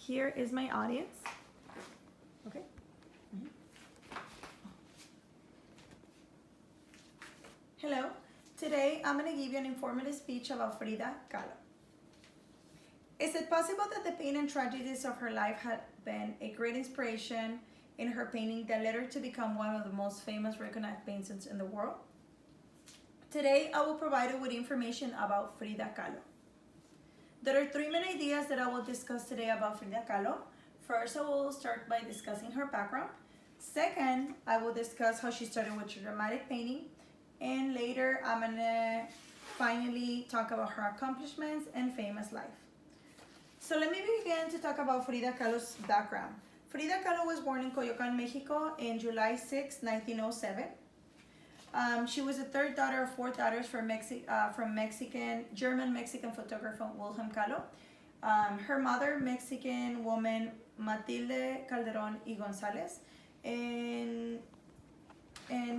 Here is my audience. Okay. Hello. Today I'm going to give you an informative speech about Frida Kahlo. Is it possible that the pain and tragedies of her life had been a great inspiration in her painting that led her to become one of the most famous recognized painters in the world? Today I will provide you with information about Frida Kahlo. There are three main ideas that I will discuss today about Frida Kahlo. First, I will start by discussing her background. Second, I will discuss how she started with dramatic painting. And later, I'm gonna finally talk about her accomplishments and famous life. So let me begin to talk about Frida Kahlo's background. Frida Kahlo was born in Coyoacán, Mexico in July 6, 1907. She was the third daughter of four daughters from German-Mexican photographer Wilhelm Kahlo. Her mother, Mexican woman Matilde Calderón y González. And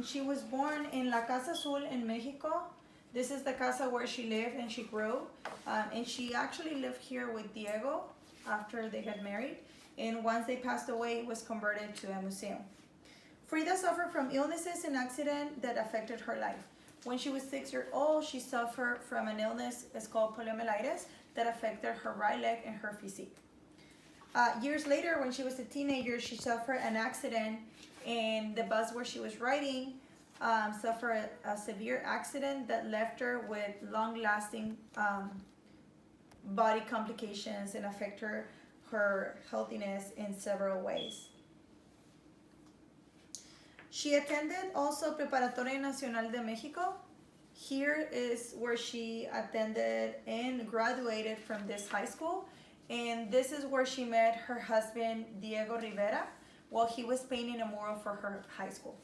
she was born in La Casa Azul in Mexico. This is the casa where she lived and she grew. And she actually lived here with Diego after they got married. And once they passed away, it was converted to a museum. Frida suffered from illnesses and accidents that affected her life. When she was 6 years old, she suffered from an illness called poliomyelitis that affected her right leg and her physique. Years later, when she was a teenager, she suffered an accident, and the bus where she was riding suffered a severe accident that left her with long-lasting body complications and affected her healthiness in several ways. She attended also Preparatoria Nacional de Mexico. Here is where she attended and graduated from this high school. And this is where she met her husband, Diego Rivera, while he was painting a mural for her high school.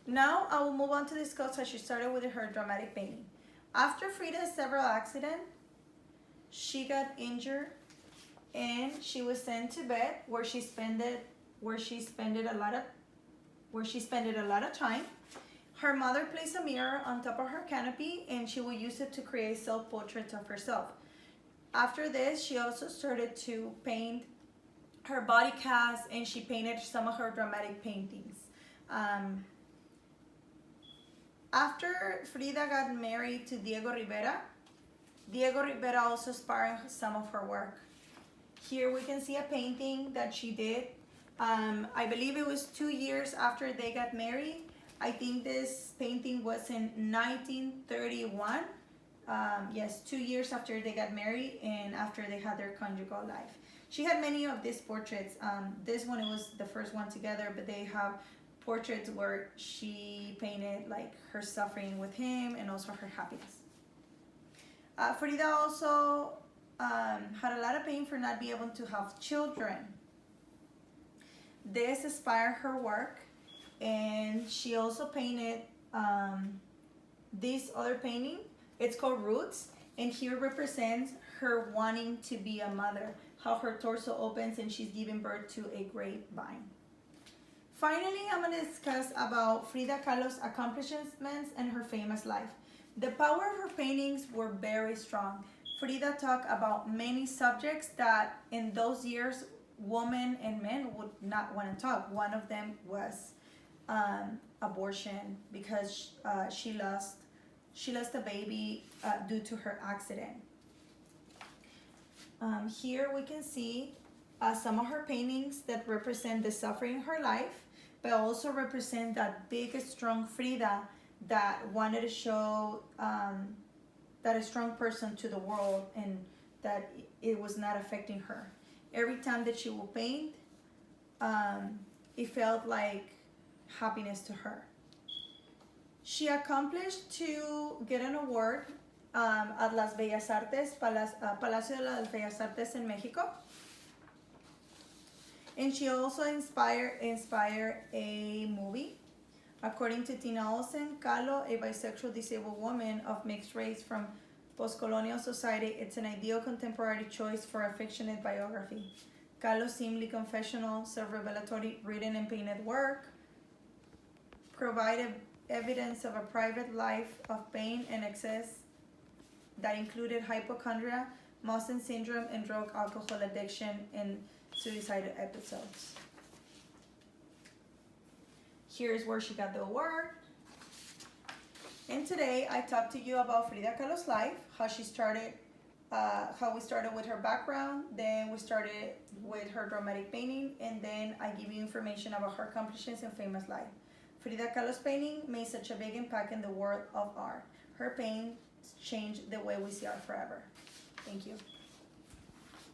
Now I will move on to discuss how she started with her dramatic painting. After Frida's several accidents, she got injured and she was sent to bed where she spent a lot of time. Her mother placed a mirror on top of her canopy and she would use it to create self-portraits of herself. After this, she also started to paint her body cast and she painted some of her dramatic paintings. After Frida got married to Diego Rivera also inspired some of her work. Here we can see a painting that she did. I believe it was 2 years after they got married. I think this painting was in 1931. Yes, 2 years after they got married and after they had their conjugal life. She had many of these portraits. This one, it was the first one together, but they have portraits where she painted like her suffering with him and also her happiness. Frida also had a lot of pain for not being able to have children. This inspired her work, and she also painted this other painting. It's called Roots, and here represents her wanting to be a mother, how her torso opens and she's giving birth to a grapevine. Finally, I'm going to discuss about Frida Kahlo's accomplishments and her famous life. The power of her paintings were very strong. Frida talked about many subjects that in those years women and men would not want to talk. One of them was abortion because she lost a baby due to her accident. Here we can see some of her paintings that represent the suffering in her life, but also represent that big, strong Frida that wanted to show that a strong person to the world and that it was not affecting her. Every time that she would paint, it felt like happiness to her. She accomplished to get an award at Las Bellas Artes, Palacio de las Bellas Artes in Mexico. And she also inspired a movie. According to Tina Olsen, Kahlo, a bisexual disabled woman of mixed race from post-colonial society, it's an ideal contemporary choice for a fictional biography. Kahlo's seemingly confessional, self-revelatory written and painted work provided evidence of a private life of pain and excess that included hypochondria, Mossen syndrome, and drug alcohol addiction and suicidal episodes. Here's where she got the award. And today I talked to you about Frida Kahlo's life, how she started, how we started with her background, then we started with her dramatic painting, and then I give you information about her accomplishments and famous life. Frida Kahlo's painting made such a big impact in the world of art. Her paintings changed the way we see art forever. Thank you.